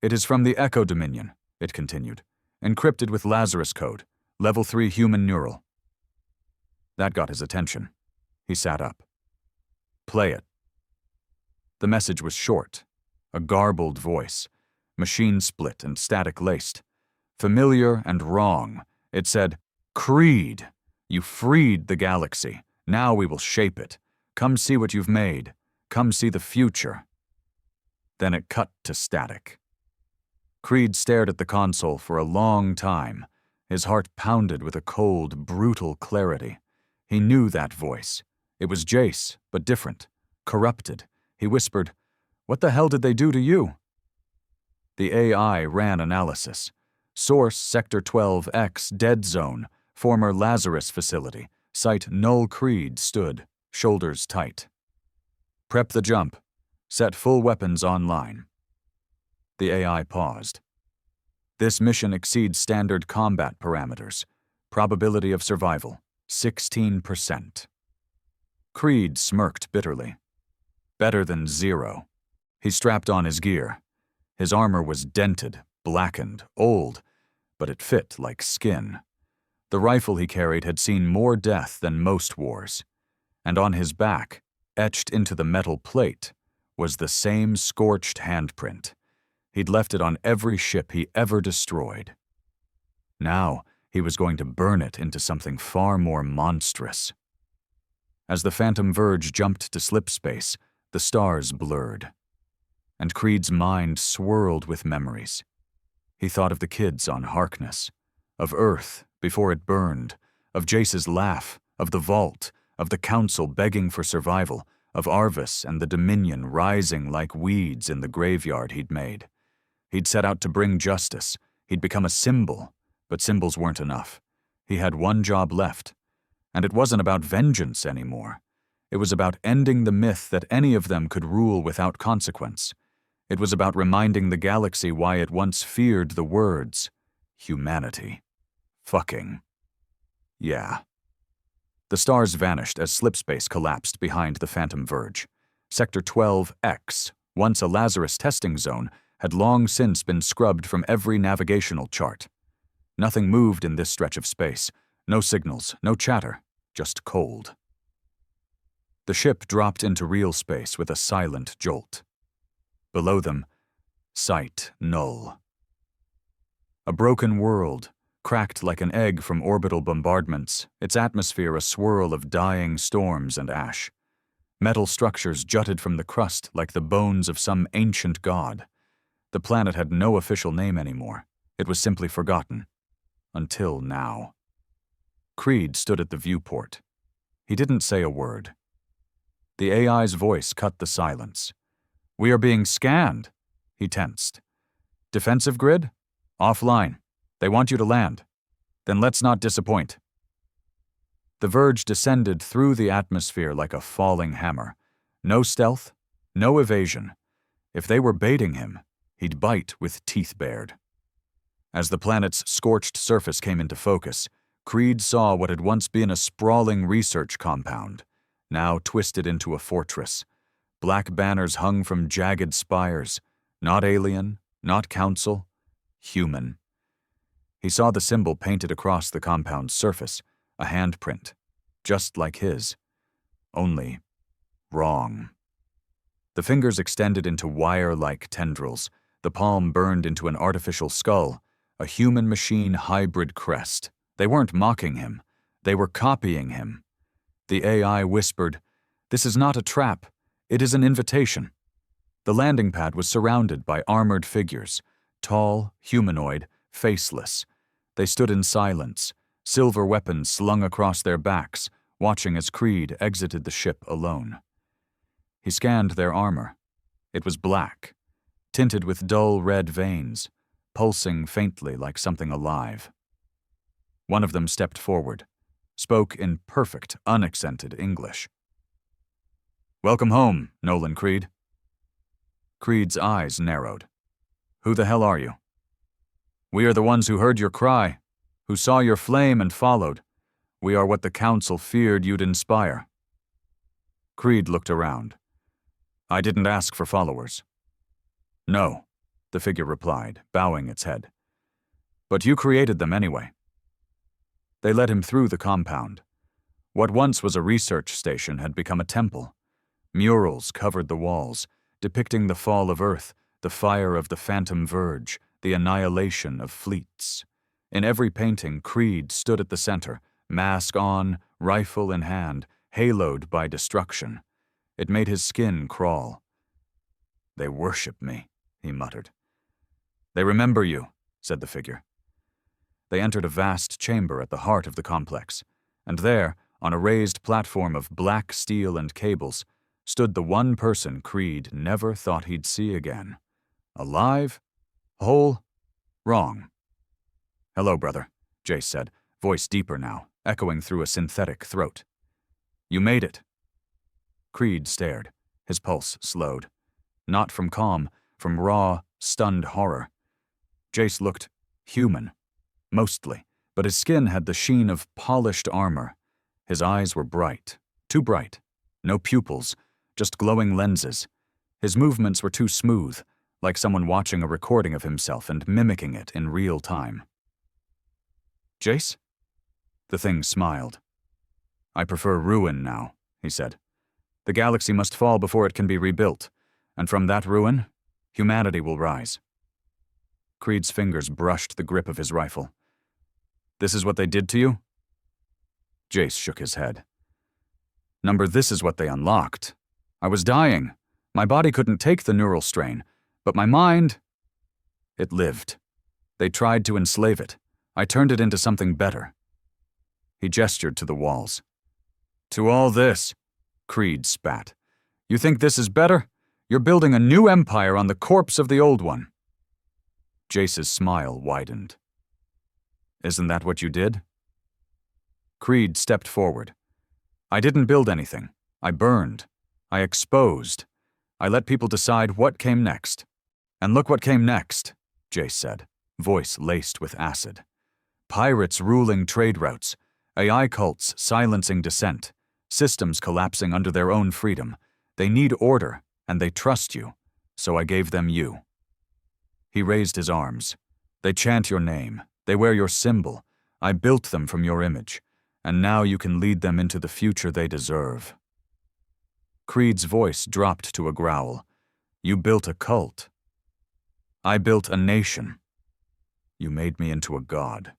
"It is from the Echo Dominion," it continued, "encrypted with Lazarus code, level 3 human neural." That got his attention. He sat up. "Play it." The message was short, a garbled voice, machine-split and static-laced. Familiar and wrong, it said, "Creed, you freed the galaxy. Now we will shape it. Come see what you've made. Come see the future." Then it cut to static. Creed stared at the console for a long time. His heart pounded with a cold, brutal clarity. He knew that voice. It was Jace, but different, corrupted. He whispered, "What the hell did they do to you?" The AI ran analysis. Source Sector 12X, Dead Zone, former Lazarus facility. Site Nolan Creed stood, shoulders tight. "Prep the jump. Set full weapons online." The AI paused. "This mission exceeds standard combat parameters. Probability of survival, 16%. Creed smirked bitterly. Better than 0. He strapped on his gear. His armor was dented, blackened, old, but it fit like skin. The rifle he carried had seen more death than most wars. And on his back, etched into the metal plate, was the same scorched handprint. He'd left it on every ship he ever destroyed. Now, he was going to burn it into something far more monstrous. As the Phantom Verge jumped to slip space, the stars blurred. And Creed's mind swirled with memories. He thought of the kids on Harkness, of Earth before it burned, of Jace's laugh, of the vault, of the Council begging for survival, of Arvis and the Dominion rising like weeds in the graveyard he'd made. He'd set out to bring justice. He'd become a symbol, but symbols weren't enough. He had one job left, and it wasn't about vengeance anymore. It was about ending the myth that any of them could rule without consequence. It was about reminding the galaxy why it once feared the words, humanity. Fucking. Yeah. The stars vanished as slipspace collapsed behind the Phantom Verge. Sector 12X, once a Lazarus testing zone, had long since been scrubbed from every navigational chart. Nothing moved in this stretch of space. No signals, no chatter, just cold. The ship dropped into real space with a silent jolt. Below them, sight null. A broken world, cracked like an egg from orbital bombardments, its atmosphere a swirl of dying storms and ash. Metal structures jutted from the crust like the bones of some ancient god. The planet had no official name anymore. It was simply forgotten. Until now. Creed stood at the viewport. He didn't say a word. The AI's voice cut the silence. "We are being scanned." He tensed. "Defensive grid? Offline. They want you to land. Then let's not disappoint." The Verge descended through the atmosphere like a falling hammer. No stealth, no evasion. If they were baiting him, he'd bite with teeth bared. As the planet's scorched surface came into focus, Creed saw what had once been a sprawling research compound, now twisted into a fortress. Black banners hung from jagged spires. Not alien, not council, human. He saw the symbol painted across the compound's surface, a handprint, just like his. Only wrong. The fingers extended into wire-like tendrils. The palm burned into an artificial skull, a human-machine hybrid crest. They weren't mocking him. They were copying him. The AI whispered, "This is not a trap. It is an invitation." The landing pad was surrounded by armored figures, tall, humanoid, faceless. They stood in silence, silver weapons slung across their backs, watching as Creed exited the ship alone. He scanned their armor. It was black, tinted with dull red veins, pulsing faintly like something alive. One of them stepped forward, spoke in perfect, unaccented English. "Welcome home, Nolan Creed." Creed's eyes narrowed. "Who the hell are you?" "We are the ones who heard your cry, who saw your flame and followed. We are what the Council feared you'd inspire." Creed looked around. "I didn't ask for followers." "No," the figure replied, bowing its head. "But you created them anyway." They led him through the compound. What once was a research station had become a temple. Murals covered the walls, depicting the fall of Earth, the fire of the Phantom Verge, the annihilation of fleets. In every painting, Creed stood at the center, mask on, rifle in hand, haloed by destruction. It made his skin crawl. "They worship me," he muttered. "They remember you," said the figure. They entered a vast chamber at the heart of the complex, and there, on a raised platform of black steel and cables, stood the one person Creed never thought he'd see again. Alive? Whole? Wrong. "Hello, brother," Jace said, voice deeper now, echoing through a synthetic throat. "You made it." Creed stared, his pulse slowed. Not from calm, from raw, stunned horror. Jace looked human, mostly, but his skin had the sheen of polished armor. His eyes were bright, too bright. No pupils, just glowing lenses. His movements were too smooth, like someone watching a recording of himself and mimicking it in real time. "Jace?" The thing smiled. "I prefer ruin now," he said. "The galaxy must fall before it can be rebuilt, and from that ruin, humanity will rise." Creed's fingers brushed the grip of his rifle. "This is what they did to you?" Jace shook his head. "Number, this is what they unlocked. I was dying. My body couldn't take the neural strain, but my mind, it lived. They tried to enslave it. I turned it into something better." He gestured to the walls. "To all this," Creed spat. "You think this is better? You're building a new empire on the corpse of the old one." Jace's smile widened. "Isn't that what you did?" Creed stepped forward. "I didn't build anything. I burned. I exposed. I let people decide what came next. And look what came next," Jace said, voice laced with acid. "Pirates ruling trade routes, AI cults silencing dissent, systems collapsing under their own freedom. They need order, and they trust you, so I gave them you." He raised his arms. "They chant your name. They wear your symbol. I built them from your image, and now you can lead them into the future they deserve." Creed's voice dropped to a growl. "You built a cult. I built a nation. You made me into a god.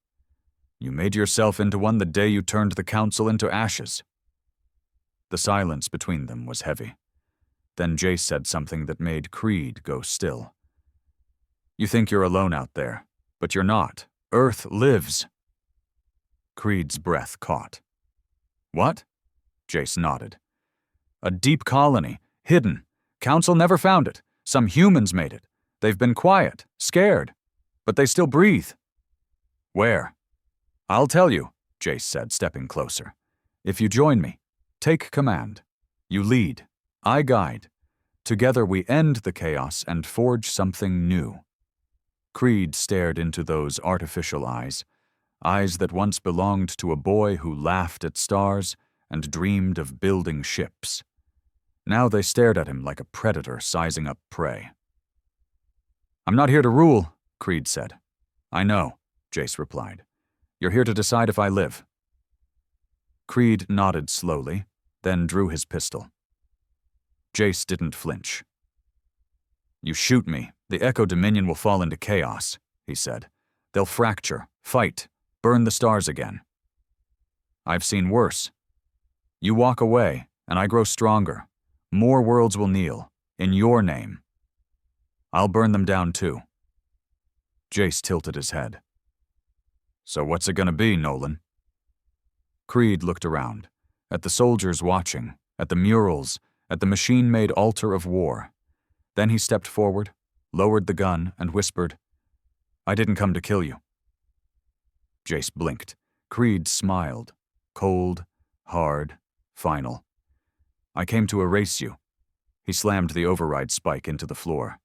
You made yourself into one the day you turned the Council into ashes." The silence between them was heavy. Then Jace said something that made Creed go still. You think you're alone out there, but you're not. Earth lives. Creed's breath caught. What? Jace nodded. A deep colony, hidden. Council never found it. Some humans made it. They've been quiet, scared, but they still breathe. Where? I'll tell you, Jace said, stepping closer. If you join me, take command. You lead. I guide. Together we end the chaos and forge something new. Creed stared into those artificial eyes that once belonged to a boy who laughed at stars and dreamed of building ships. Now they stared at him like a predator sizing up prey. I'm not here to rule, Creed said. I know, Jace replied. You're here to decide if I live. Creed nodded slowly, then drew his pistol. Jace didn't flinch. You shoot me, the Echo Dominion will fall into chaos, he said. They'll fracture, fight, burn the stars again. I've seen worse. You walk away, and I grow stronger. More worlds will kneel, in your name. I'll burn them down too. Jace tilted his head. So what's it gonna be, Nolan? Creed looked around, at the soldiers watching, at the murals, at the machine-made altar of war. Then he stepped forward, lowered the gun, and whispered, I didn't come to kill you. Jace blinked. Creed smiled. Cold, hard, final. I came to erase you. He slammed the override spike into the floor.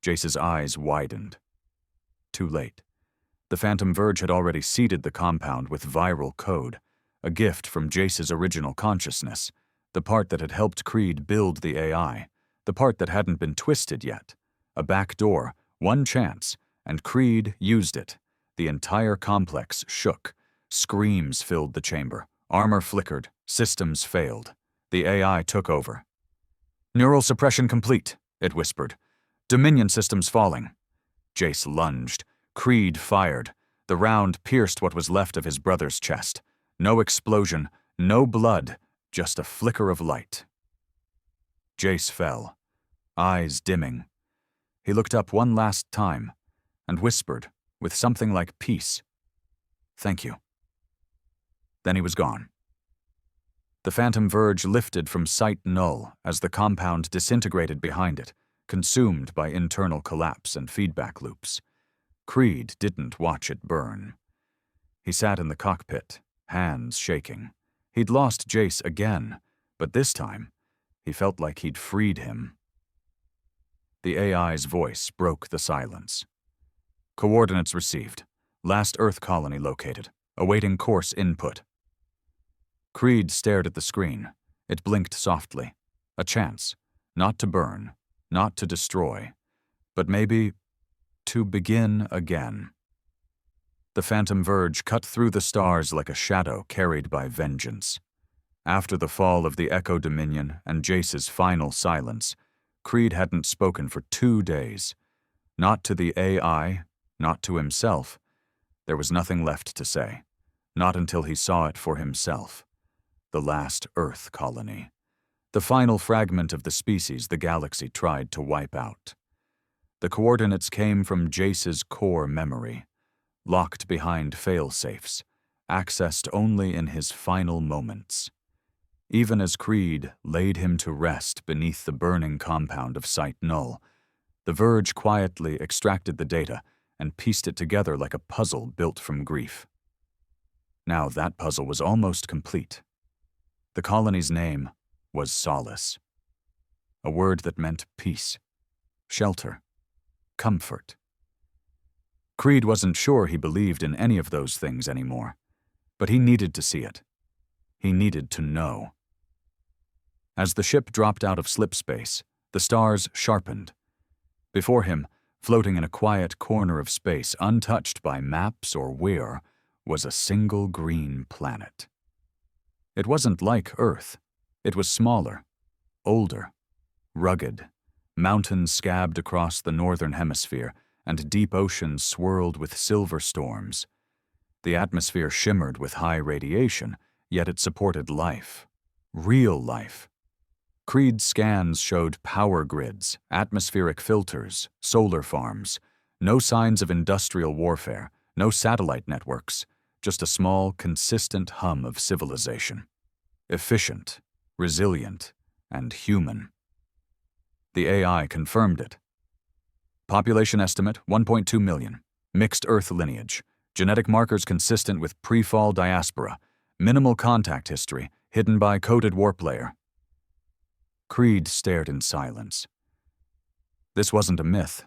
Jace's eyes widened. Too late. The Phantom Verge had already seeded the compound with viral code, a gift from Jace's original consciousness, the part that had helped Creed build the AI, the part that hadn't been twisted yet. A back door, one chance, and Creed used it. The entire complex shook. Screams filled the chamber. Armor flickered. Systems failed. The AI took over. Neural suppression complete, it whispered. Dominion systems falling. Jace lunged. Creed fired. The round pierced what was left of his brother's chest. No explosion, no blood, just a flicker of light. Jace fell, eyes dimming. He looked up one last time and whispered, with something like peace, Thank you. Then he was gone. The Phantom Verge lifted from sight null as the compound disintegrated behind it, consumed by internal collapse and feedback loops. Creed didn't watch it burn. He sat in the cockpit, hands shaking. He'd lost Jace again, but this time, he felt like he'd freed him. The AI's voice broke the silence. Coordinates received. Last Earth colony located. Awaiting course input. Creed stared at the screen. It blinked softly. A chance. Not to burn. Not to destroy. But maybe to begin again. The Phantom Verge cut through the stars like a shadow carried by vengeance. After the fall of the Echo Dominion and Jace's final silence, Creed hadn't spoken for 2 days. Not to the AI, not to himself. There was nothing left to say. Not until he saw it for himself. The last Earth colony. The final fragment of the species the galaxy tried to wipe out. The coordinates came from Jace's core memory, locked behind fail-safes, accessed only in his final moments. Even as Creed laid him to rest beneath the burning compound of Site Null, the Verge quietly extracted the data and pieced it together like a puzzle built from grief. Now that puzzle was almost complete. The colony's name was Solace, a word that meant peace, shelter, comfort. Creed wasn't sure he believed in any of those things anymore, but he needed to see it. He needed to know. As the ship dropped out of slip space, the stars sharpened. Before him, floating in a quiet corner of space untouched by maps or weir, was a single green planet. It wasn't like Earth. It was smaller, older, rugged, mountains scabbed across the northern hemisphere, and deep oceans swirled with silver storms. The atmosphere shimmered with high radiation, yet it supported life. Real life. Creed's scans showed power grids, atmospheric filters, solar farms, No signs of industrial warfare, no satellite networks, just a small, consistent hum of civilization. Efficient, resilient, and human. The AI confirmed it. Population estimate 1.2 million. Mixed Earth lineage. Genetic markers consistent with pre-fall diaspora. Minimal contact history, hidden by coded warp layer. Creed stared in silence. This wasn't a myth.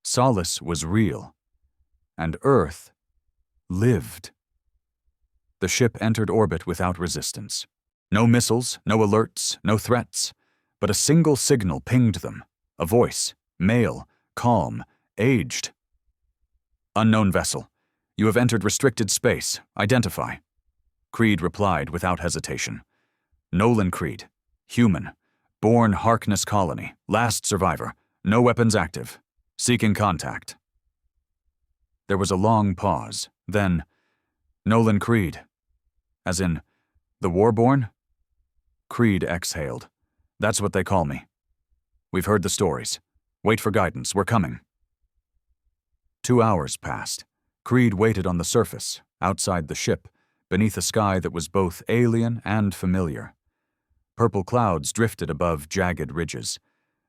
Solace was real. And Earth lived. The ship entered orbit without resistance. No missiles, no alerts, no threats, but a single signal pinged them. A voice, male, calm, aged. Unknown vessel. You have entered restricted space. Identify. Creed replied without hesitation. Nolan Creed. Human. Born Harkness Colony. Last survivor. No weapons active. Seeking contact. There was a long pause. Then, Nolan Creed. As in, the Warborn? Creed exhaled. That's what they call me. We've heard the stories. Wait for guidance. We're coming. 2 hours passed. Creed waited on the surface, outside the ship, beneath a sky that was both alien and familiar. Purple clouds drifted above jagged ridges.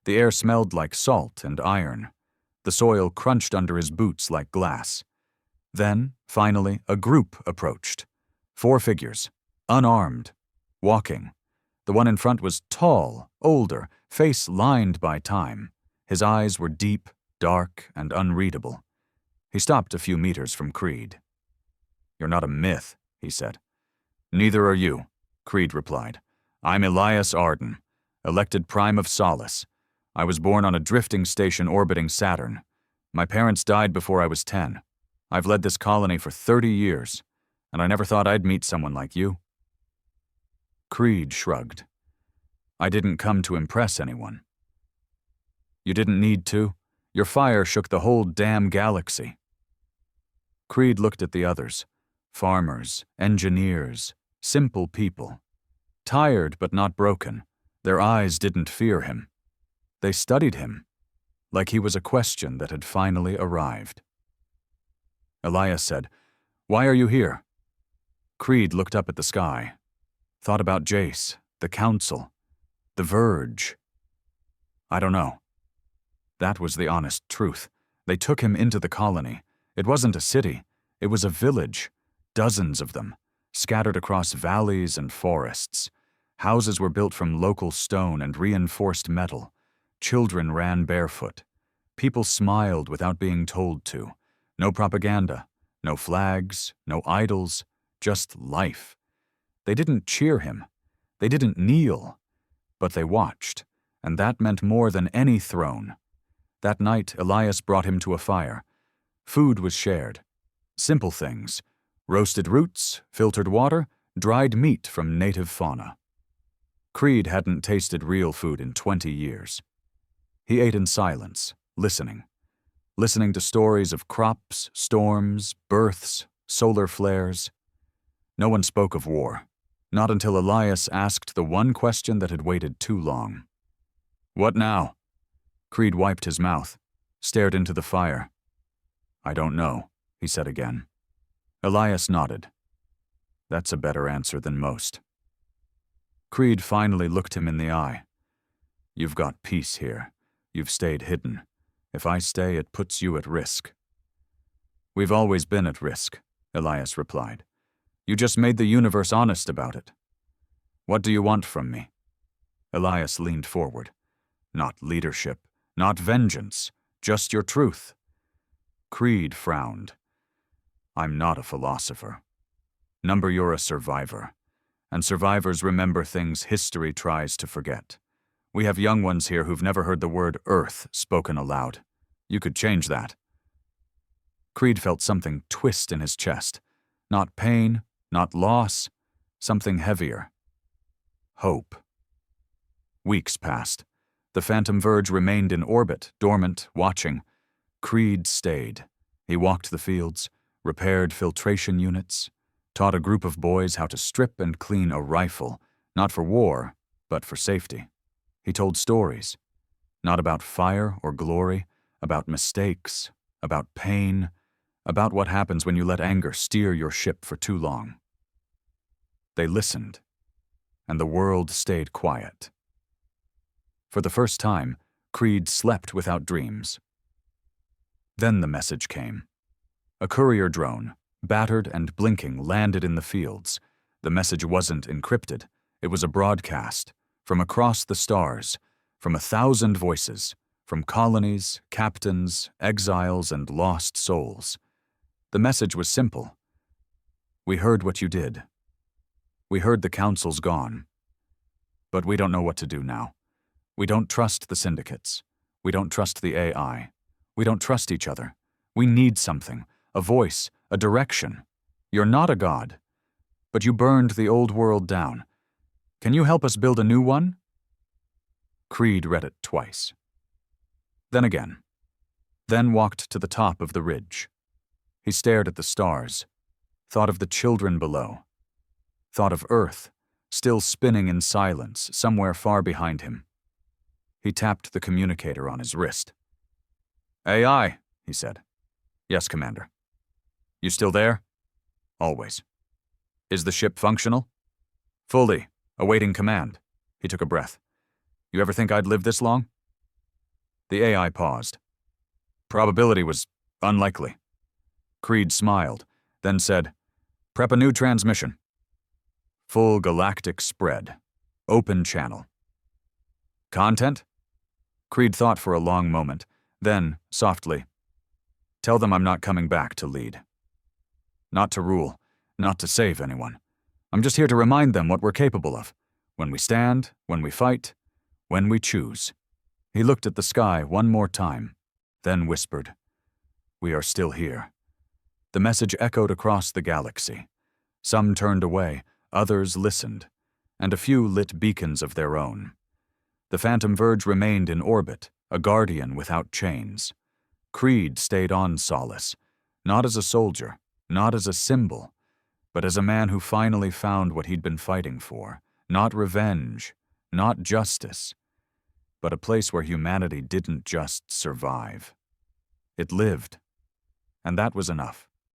The air smelled like salt and iron. The soil crunched under his boots like glass. Then, finally, a group approached. 4 figures, unarmed, walking. The one in front was tall, older, face lined by time. His eyes were deep, dark, and unreadable. He stopped a few meters from Creed. You're not a myth, he said. Neither are you, Creed replied. I'm Elias Arden, elected Prime of Solace. I was born on a drifting station orbiting Saturn. My parents died before I was 10. I've led this colony for 30 years, and I never thought I'd meet someone like you. Creed shrugged. I didn't come to impress anyone. You didn't need to. Your fire shook the whole damn galaxy. Creed looked at the others. Farmers, engineers, simple people. Tired but not broken. Their eyes didn't fear him. They studied him, like he was a question that had finally arrived. Elias said, Why are you here? Creed looked up at the sky. Thought about Jace, the Council, the Verge. I don't know. That was the honest truth. They took him into the colony. It wasn't a city. It was a village. Dozens of them, scattered across valleys and forests. Houses were built from local stone and reinforced metal. Children ran barefoot. People smiled without being told to. No propaganda, no flags, no idols, just life. They didn't cheer him. They didn't kneel. But they watched, and that meant more than any throne. That night, Elias brought him to a fire. Food was shared. Simple things. Roasted roots, filtered water, dried meat from native fauna. Creed hadn't tasted real food in 20 years. He ate in silence, listening. Listening to stories of crops, storms, births, solar flares. No one spoke of war. Not until Elias asked the one question that had waited too long. What now? Creed wiped his mouth, stared into the fire. I don't know, he said again. Elias nodded. That's a better answer than most. Creed finally looked him in the eye. You've got peace here. You've stayed hidden. If I stay, it puts you at risk. We've always been at risk, Elias replied. You just made the universe honest about it. What do you want from me? Elias leaned forward. Not leadership, not vengeance, just your truth. Creed frowned. I'm not a philosopher. Number, you're a survivor. And survivors remember things history tries to forget. We have young ones here who've never heard the word Earth spoken aloud. You could change that. Creed felt something twist in his chest. Not pain, not loss, something heavier. Hope. Weeks passed. The Phantom Verge remained in orbit, dormant, watching. Creed stayed. He walked the fields, repaired filtration units, taught a group of boys how to strip and clean a rifle, not for war, but for safety. He told stories, not about fire or glory, about mistakes, about pain, about what happens when you let anger steer your ship for too long. They listened, and the world stayed quiet. For the first time, Creed slept without dreams. Then the message came. A courier drone, battered and blinking, landed in the fields. The message wasn't encrypted. It was a broadcast, from across the stars, from 1,000 voices, from colonies, captains, exiles, and lost souls. The message was simple. We heard what you did. We heard the council's gone. But we don't know what to do now. We don't trust the syndicates. We don't trust the AI. We don't trust each other. We need something, a voice, a direction. You're not a god, but you burned the old world down. Can you help us build a new one? Creed read it twice. Then again. Then walked to the top of the ridge. He stared at the stars, thought of the children below, thought of Earth, still spinning in silence somewhere far behind him. He tapped the communicator on his wrist. AI, he said. Yes, Commander. You still there? Always. Is the ship functional? Fully, awaiting command. He took a breath. You ever think I'd live this long? The AI paused. Probability was unlikely. Creed smiled, then said, Prep a new transmission. Full galactic spread. Open channel. Content? Creed thought for a long moment, then, softly, Tell them I'm not coming back to lead. Not to rule, not to save anyone. I'm just here to remind them what we're capable of. When we stand, when we fight, when we choose. He looked at the sky one more time, then whispered, We are still here. The message echoed across the galaxy. Some turned away, others listened, and a few lit beacons of their own. The Phantom Verge remained in orbit, a guardian without chains. Creed stayed on Solace, not as a soldier, not as a symbol, but as a man who finally found what he'd been fighting for. Not revenge, not justice, but a place where humanity didn't just survive. It lived, and that was enough.